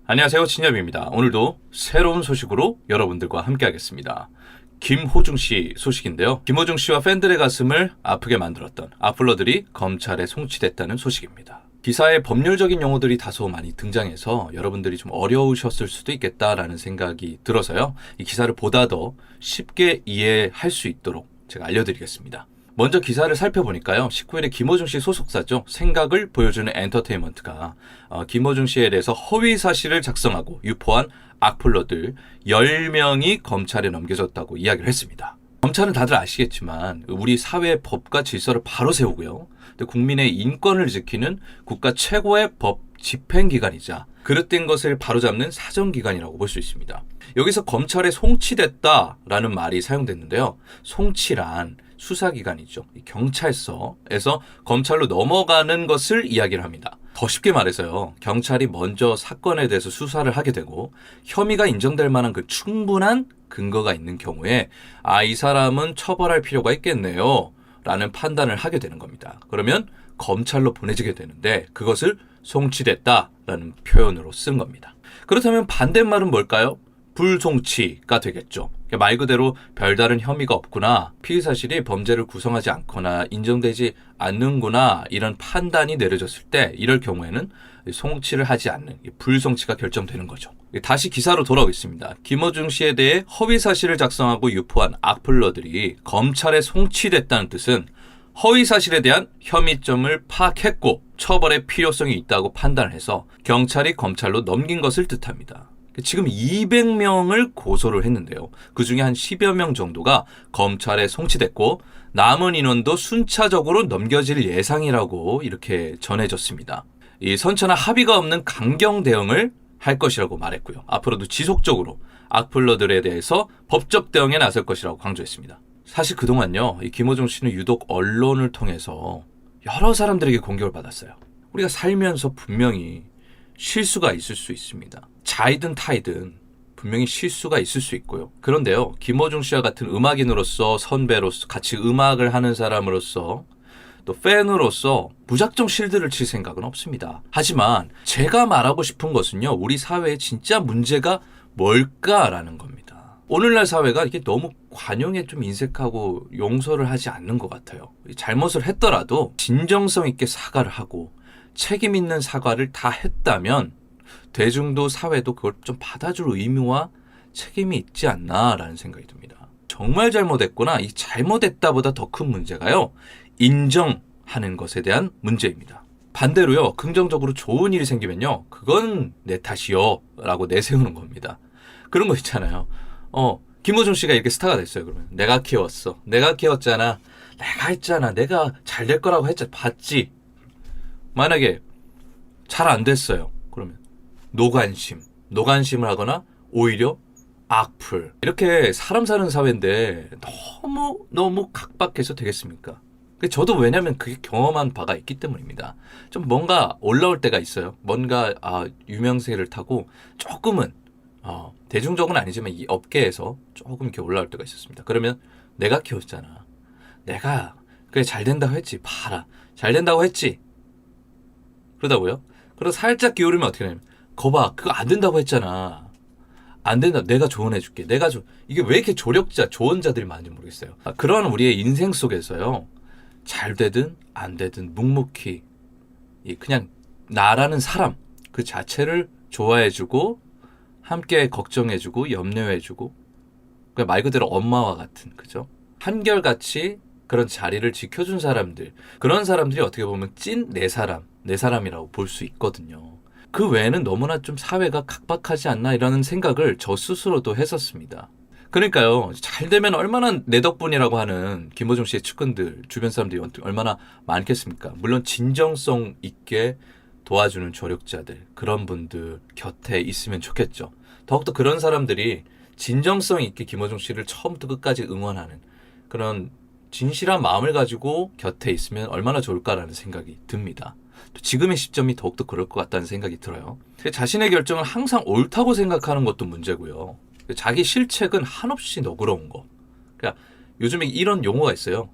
안녕하세요, 진엽입니다. 오늘도 새로운 소식으로 여러분들과 함께하겠습니다. 김호중 씨 소식인데요. 김호중 씨와 팬들의 가슴을 아프게 만들었던 악플러들이 검찰에 송치됐다는 소식입니다. 기사에 법률적인 용어들이 다소 많이 등장해서 여러분들이 좀 어려우셨을 수도 있겠다라는 생각이 들어서요. 이 기사를 보다 더 쉽게 이해할 수 있도록 제가 알려드리겠습니다. 먼저 기사를 살펴보니까요. 19일에 김호중 씨 소속사죠. 생각을 보여주는 엔터테인먼트가 김호중 씨에 대해서 허위 사실을 작성하고 유포한 악플러들 10명이 검찰에 넘겨졌다고 이야기를 했습니다. 검찰은 다들 아시겠지만 우리 사회의 법과 질서를 바로 세우고요. 국민의 인권을 지키는 국가 최고의 법 집행기관이자 그릇된 것을 바로잡는 사정기관이라고 볼 수 있습니다. 여기서 검찰에 송치됐다라는 말이 사용됐는데요. 송치란 수사기관이죠. 경찰서에서 검찰로 넘어가는 것을 이야기를 합니다. 더 쉽게 말해서요. 경찰이 먼저 사건에 대해서 수사를 하게 되고 혐의가 인정될 만한 그 충분한 근거가 있는 경우에 이 사람은 처벌할 필요가 있겠네요. 라는 판단을 하게 되는 겁니다. 그러면 검찰로 보내지게 되는데 그것을 송치됐다라는 표현으로 쓴 겁니다. 그렇다면 반대말은 뭘까요? 불송치가 되겠죠. 말 그대로 별다른 혐의가 없구나, 피의 사실이 범죄를 구성하지 않거나 인정되지 않는구나 이런 판단이 내려졌을 때 이럴 경우에는 송치를 하지 않는 불송치가 결정되는 거죠. 다시 기사로 돌아오겠습니다. 김호중 씨에 대해 허위 사실을 작성하고 유포한 악플러들이 검찰에 송치됐다는 뜻은 허위 사실에 대한 혐의점을 파악했고 처벌의 필요성이 있다고 판단을 해서 경찰이 검찰로 넘긴 것을 뜻합니다. 지금 200명을 고소를 했는데요. 그중에 한 10여 명 정도가 검찰에 송치됐고 남은 인원도 순차적으로 넘겨질 예상이라고 이렇게 전해졌습니다. 이 선처나 합의가 없는 강경 대응을 할 것이라고 말했고요. 앞으로도 지속적으로 악플러들에 대해서 법적 대응에 나설 것이라고 강조했습니다. 사실 그동안요. 이 김호중 씨는 유독 언론을 통해서 여러 사람들에게 공격을 받았어요. 우리가 살면서 분명히 실수가 있을 수 있습니다. 자이든 타이든 분명히 실수가 있을 수 있고요. 그런데요. 김호중 씨와 같은 음악인으로서 선배로서 같이 음악을 하는 사람으로서 또 팬으로서 무작정 실드를 칠 생각은 없습니다. 하지만 제가 말하고 싶은 것은요. 우리 사회에 진짜 문제가 뭘까라는 겁니다. 오늘날 사회가 이게 너무 관용에 좀 인색하고 용서를 하지 않는 것 같아요. 잘못을 했더라도 진정성 있게 사과를 하고 책임 있는 사과를 다 했다면 대중도 사회도 그걸 좀 받아줄 의무와 책임이 있지 않나라는 생각이 듭니다. 정말 잘못했구나. 이 잘못했다보다 더 큰 문제가요. 인정하는 것에 대한 문제입니다. 반대로요. 긍정적으로 좋은 일이 생기면요. 그건 내 탓이요 라고 내세우는 겁니다. 그런 거 있잖아요. 김호중 씨가 이렇게 스타가 됐어요. 그러면 내가 키웠어. 내가 키웠잖아. 내가 했잖아. 내가 잘 될 거라고 했잖아. 봤지. 만약에 잘 안 됐어요. 그러면 노관심을 하거나 오히려 악플. 이렇게 사람 사는 사회인데 너무 각박해서 되겠습니까? 저도 왜냐면 그게 경험한 바가 있기 때문입니다. 좀 뭔가 올라올 때가 있어요. 뭔가 유명세를 타고 조금은 대중적은 아니지만 이 업계에서 조금 이렇게 올라올 때가 있었습니다. 그러면 내가 키웠잖아. 내가 그래 잘 된다고 했지. 봐라. 잘 된다고 했지. 그러다고요? 그래서 살짝 기울이면 어떻게 되냐면 거봐 그거 안 된다고 했잖아. 안 된다. 내가 조언해줄게. 이게 왜 이렇게 조언자들이 많은지 모르겠어요. 그런 우리의 인생 속에서요. 잘 되든 안 되든 묵묵히 그냥 나라는 사람 그 자체를 좋아해주고 함께 걱정해주고 염려해주고 말 그대로 엄마와 같은 그죠? 한결같이 그런 자리를 지켜준 사람들 그런 사람들이 어떻게 보면 찐 내 사람이라고 볼 수 있거든요. 그 외에는 너무나 좀 사회가 각박하지 않나 이라는 생각을 저 스스로도 했었습니다. 그러니까요. 잘 되면 얼마나 내 덕분이라고 하는 김호중 씨의 측근들 주변 사람들이 얼마나 많겠습니까? 물론 진정성 있게 도와주는 조력자들 그런 분들 곁에 있으면 좋겠죠. 더욱더 그런 사람들이 진정성 있게 김호중 씨를 처음부터 끝까지 응원하는 그런 진실한 마음을 가지고 곁에 있으면 얼마나 좋을까라는 생각이 듭니다. 또 지금의 시점이 더욱더 그럴 것 같다는 생각이 들어요. 자신의 결정을 항상 옳다고 생각하는 것도 문제고요. 자기 실책은 한없이 너그러운 거. 그러니까 요즘에 이런 용어가 있어요.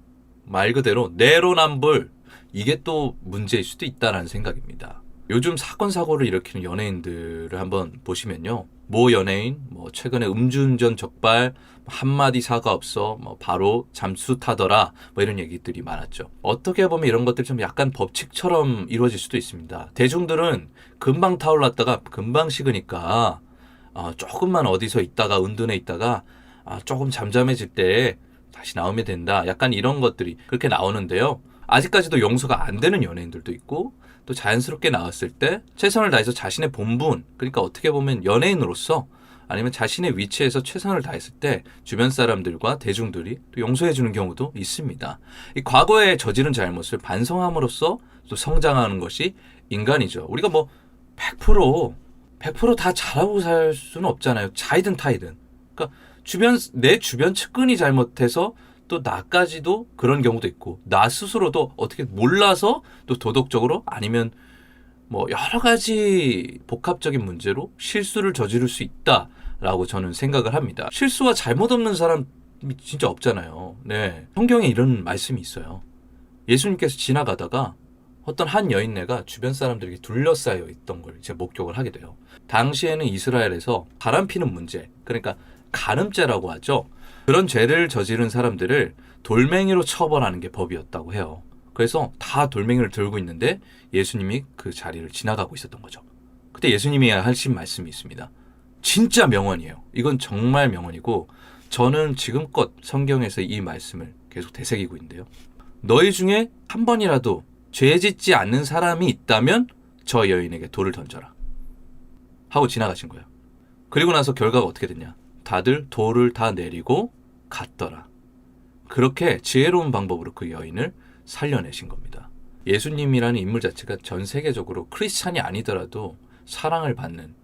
말 그대로 내로남불. 이게 또 문제일 수도 있다는 생각입니다. 요즘 사건 사고를 일으키는 연예인들을 한번 보시면요. 모 연예인 최근에 음주운전 적발, 한마디 사과 없어, 바로 잠수 타더라, 이런 얘기들이 많았죠. 어떻게 보면 이런 것들이 좀 약간 법칙처럼 이루어질 수도 있습니다. 대중들은 금방 타올랐다가 금방 식으니까 조금만 어디서 있다가 은둔해 있다가 조금 잠잠해질 때 다시 나오면 된다. 약간 이런 것들이 그렇게 나오는데요. 아직까지도 용서가 안 되는 연예인들도 있고, 또 자연스럽게 나왔을 때 최선을 다해서 자신의 본분, 그러니까 어떻게 보면 연예인으로서 아니면 자신의 위치에서 최선을 다했을 때 주변 사람들과 대중들이 또 용서해 주는 경우도 있습니다. 이 과거에 저지른 잘못을 반성함으로써 또 성장하는 것이 인간이죠. 우리가 100%다 잘하고 살 수는 없잖아요. 자이든 타이든. 그러니까 내 주변 측근이 잘못해서 또 나까지도 그런 경우도 있고, 나 스스로도 어떻게 몰라서 또 도덕적으로 아니면 여러 가지 복합적인 문제로 실수를 저지를 수 있다라고 저는 생각을 합니다. 실수와 잘못 없는 사람이 진짜 없잖아요. 네. 성경에 이런 말씀이 있어요. 예수님께서 지나가다가 어떤 한 여인네가 주변 사람들에게 둘러싸여 있던 걸 이제 목격을 하게 돼요. 당시에는 이스라엘에서 바람피는 문제, 그러니까 간음죄라고 하죠. 그런 죄를 저지른 사람들을 돌멩이로 처벌하는 게 법이었다고 해요. 그래서 다 돌멩이를 들고 있는데 예수님이 그 자리를 지나가고 있었던 거죠. 그때 예수님이 하신 말씀이 있습니다. 진짜 명언이에요. 이건 정말 명언이고, 저는 지금껏 성경에서 이 말씀을 계속 되새기고 있는데요. 너희 중에 한 번이라도 죄 짓지 않는 사람이 있다면 저 여인에게 돌을 던져라 하고 지나가신 거예요. 그리고 나서 결과가 어떻게 됐냐? 다들 돌을 다 내리고 갔더라. 그렇게 지혜로운 방법으로 그 여인을 살려내신 겁니다. 예수님이라는 인물 자체가 전 세계적으로 크리스찬이 아니더라도 사랑을 받는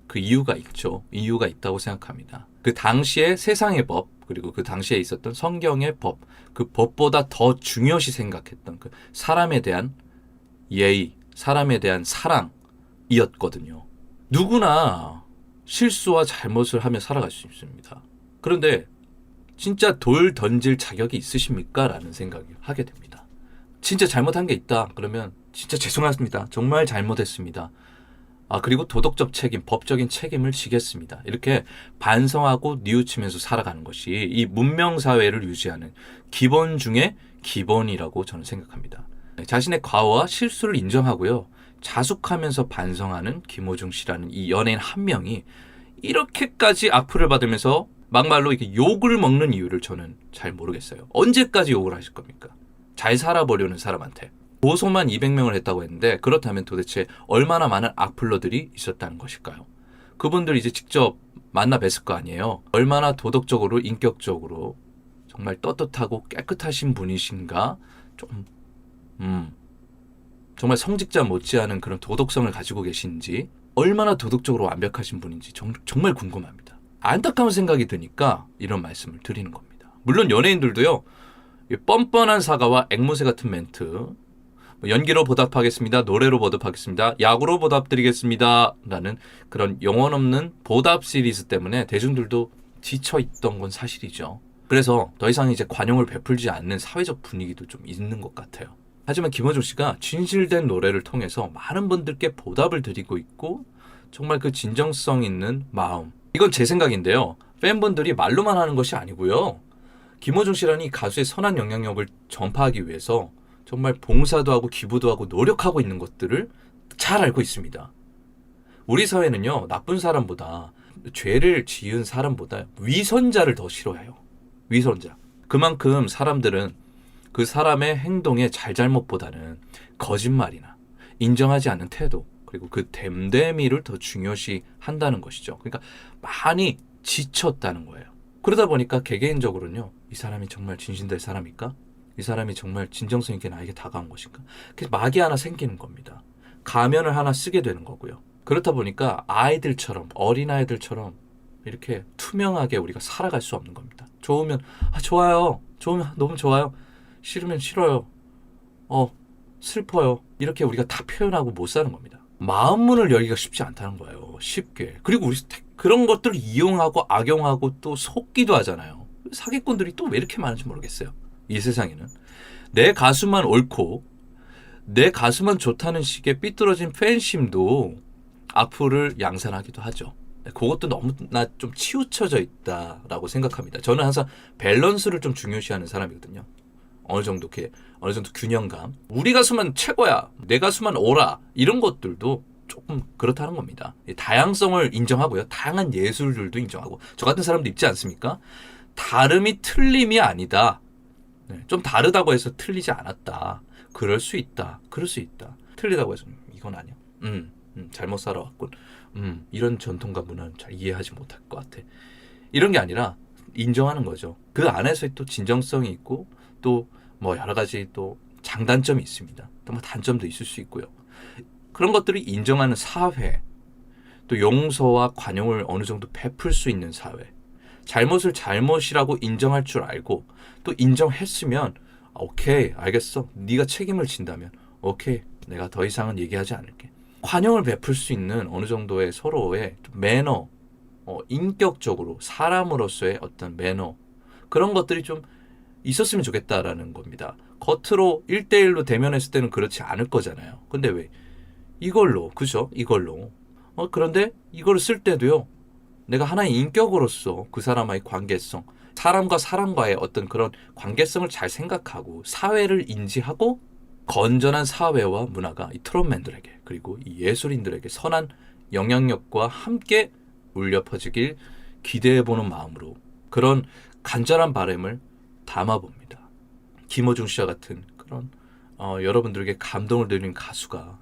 그 이유가 있죠. 이유가 있다고 생각합니다. 그 당시의 세상의 법, 그리고 그 당시에 있었던 성경의 법, 그 법보다 더 중요시 생각했던 그 사람에 대한 예의, 사람에 대한 사랑이었거든요. 누구나 실수와 잘못을 하며 살아갈 수 있습니다. 그런데 진짜 돌 던질 자격이 있으십니까? 라는 생각을 하게 됩니다. 진짜 잘못한 게 있다. 그러면 진짜 죄송합니다. 정말 잘못했습니다. 그리고 도덕적 책임, 법적인 책임을 지겠습니다. 이렇게 반성하고 뉘우치면서 살아가는 것이 이 문명사회를 유지하는 기본 중에 기본이라고 저는 생각합니다. 자신의 과오와 실수를 인정하고요. 자숙하면서 반성하는 김호중 씨라는 이 연예인 한 명이 이렇게까지 악플을 받으면서 막말로 이렇게 욕을 먹는 이유를 저는 잘 모르겠어요. 언제까지 욕을 하실 겁니까? 잘 살아보려는 사람한테. 고소만 200명을 했다고 했는데, 그렇다면 도대체 얼마나 많은 악플러들이 있었다는 것일까요? 그분들 이제 직접 만나 뵀을 거 아니에요. 얼마나 도덕적으로, 인격적으로 정말 떳떳하고 깨끗하신 분이신가? 정말 성직자 못지않은 그런 도덕성을 가지고 계신지, 얼마나 도덕적으로 완벽하신 분인지 정말 궁금합니다. 안타까운 생각이 드니까 이런 말씀을 드리는 겁니다. 물론 연예인들도요, 뻔뻔한 사과와 앵무새 같은 멘트, 연기로 보답하겠습니다, 노래로 보답하겠습니다, 야구로 보답드리겠습니다 라는 그런 영혼 없는 보답 시리즈 때문에 대중들도 지쳐있던 건 사실이죠. 그래서 더 이상 이제 관용을 베풀지 않는 사회적 분위기도 좀 있는 것 같아요. 하지만 김호중 씨가 진실된 노래를 통해서 많은 분들께 보답을 드리고 있고, 정말 그 진정성 있는 마음, 이건 제 생각인데요. 팬분들이 말로만 하는 것이 아니고요. 김호중 씨라는 이 가수의 선한 영향력을 전파하기 위해서 정말 봉사도 하고 기부도 하고 노력하고 있는 것들을 잘 알고 있습니다. 우리 사회는요, 나쁜 사람보다, 죄를 지은 사람보다 위선자를 더 싫어해요. 위선자. 그만큼 사람들은 그 사람의 행동의 잘잘못보다는 거짓말이나 인정하지 않는 태도, 그리고 그 댐댐이를 더 중요시 한다는 것이죠. 그러니까 많이 지쳤다는 거예요. 그러다 보니까 개개인적으로는요, 이 사람이 정말 진실될 사람일까? 이 사람이 정말 진정성 있게 나에게 다가온 것인가? 그래서 막이 하나 생기는 겁니다. 가면을 하나 쓰게 되는 거고요. 그렇다 보니까 아이들처럼, 어린아이들처럼 이렇게 투명하게 우리가 살아갈 수 없는 겁니다. 좋으면 좋아요, 좋으면 너무 좋아요, 싫으면 싫어요, 슬퍼요, 이렇게 우리가 다 표현하고 못 사는 겁니다. 마음 문을 열기가 쉽지 않다는 거예요. 쉽게. 그리고 우리 그런 것들을 이용하고 악용하고 또 속기도 하잖아요. 사기꾼들이 또 왜 이렇게 많은지 모르겠어요. 이 세상에는 내 가수만 옳고 내 가수만 좋다는 식의 삐뚤어진 팬심도 악플을 양산하기도 하죠. 그것도 너무나 좀 치우쳐져 있다라고 생각합니다. 저는 항상 밸런스를 좀 중요시하는 사람이거든요. 어느 정도 균형감. 우리 가수만 최고야. 내 가수만 오라. 이런 것들도 조금 그렇다는 겁니다. 다양성을 인정하고요. 다양한 예술들도 인정하고. 저 같은 사람도 있지 않습니까? 다름이 틀림이 아니다. 좀 다르다고 해서 틀리지 않았다. 그럴 수 있다. 그럴 수 있다. 틀리다고 해서 이건 아니야. 잘못 살아왔군. 이런 전통과 문화는 잘 이해하지 못할 것 같아. 이런 게 아니라 인정하는 거죠. 그 안에서 또 진정성이 있고 또 뭐 여러 가지 또 장단점이 있습니다. 또 뭐 단점도 있을 수 있고요. 그런 것들을 인정하는 사회, 또 용서와 관용을 어느 정도 베풀 수 있는 사회, 잘못을 잘못이라고 인정할 줄 알고 또 인정했으면 오케이 알겠어. 네가 책임을 진다면 오케이 내가 더 이상은 얘기하지 않을게. 관용을 베풀 수 있는 어느 정도의 서로의 매너, 인격적으로 사람으로서의 어떤 매너 그런 것들이 좀 있었으면 좋겠다라는 겁니다. 겉으로 1대1로 대면했을 때는 그렇지 않을 거잖아요. 근데 왜 이걸로 그죠? 이걸로 그런데 이걸 쓸 때도요. 내가 하나의 인격으로서 그 사람과의 관계성, 사람과 사람과의 어떤 그런 관계성을 잘 생각하고 사회를 인지하고 건전한 사회와 문화가 이 트롯맨들에게 그리고 이 예술인들에게 선한 영향력과 함께 울려 퍼지길 기대해보는 마음으로 그런 간절한 바람을 담아봅니다. 김호중 씨와 같은 그런 여러분들에게 감동을 드리는 가수가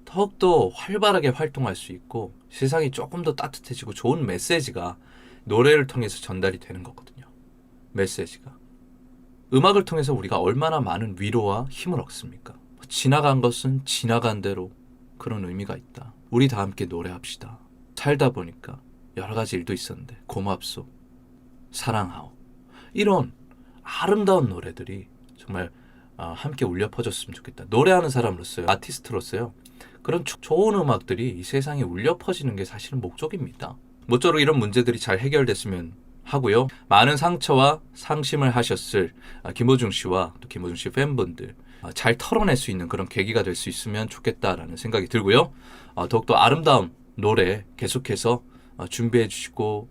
더욱더 활발하게 활동할 수 있고 세상이 조금 더 따뜻해지고 좋은 메시지가 노래를 통해서 전달이 되는 거거든요. 메시지가. 음악을 통해서 우리가 얼마나 많은 위로와 힘을 얻습니까? 지나간 것은 지나간 대로 그런 의미가 있다. 우리 다 함께 노래합시다. 살다 보니까 여러 가지 일도 있었는데 고맙소. 사랑하오. 이런 아름다운 노래들이 정말 함께 울려 퍼졌으면 좋겠다. 노래하는 사람으로서요. 아티스트로서요. 그런 좋은 음악들이 이 세상에 울려 퍼지는 게 사실은 목적입니다. 모쪼록 이런 문제들이 잘 해결됐으면 하고요. 많은 상처와 상심을 하셨을 김호중 씨와 또 김호중 씨 팬분들 잘 털어낼 수 있는 그런 계기가 될 수 있으면 좋겠다라는 생각이 들고요. 더욱더 아름다운 노래 계속해서 준비해 주시고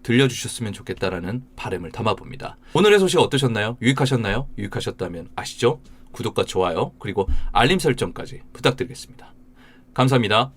들려주셨으면 좋겠다라는 바람을 담아봅니다. 오늘의 소식 어떠셨나요? 유익하셨나요? 유익하셨다면 아시죠? 구독과 좋아요 그리고 알림 설정까지 부탁드리겠습니다. 감사합니다.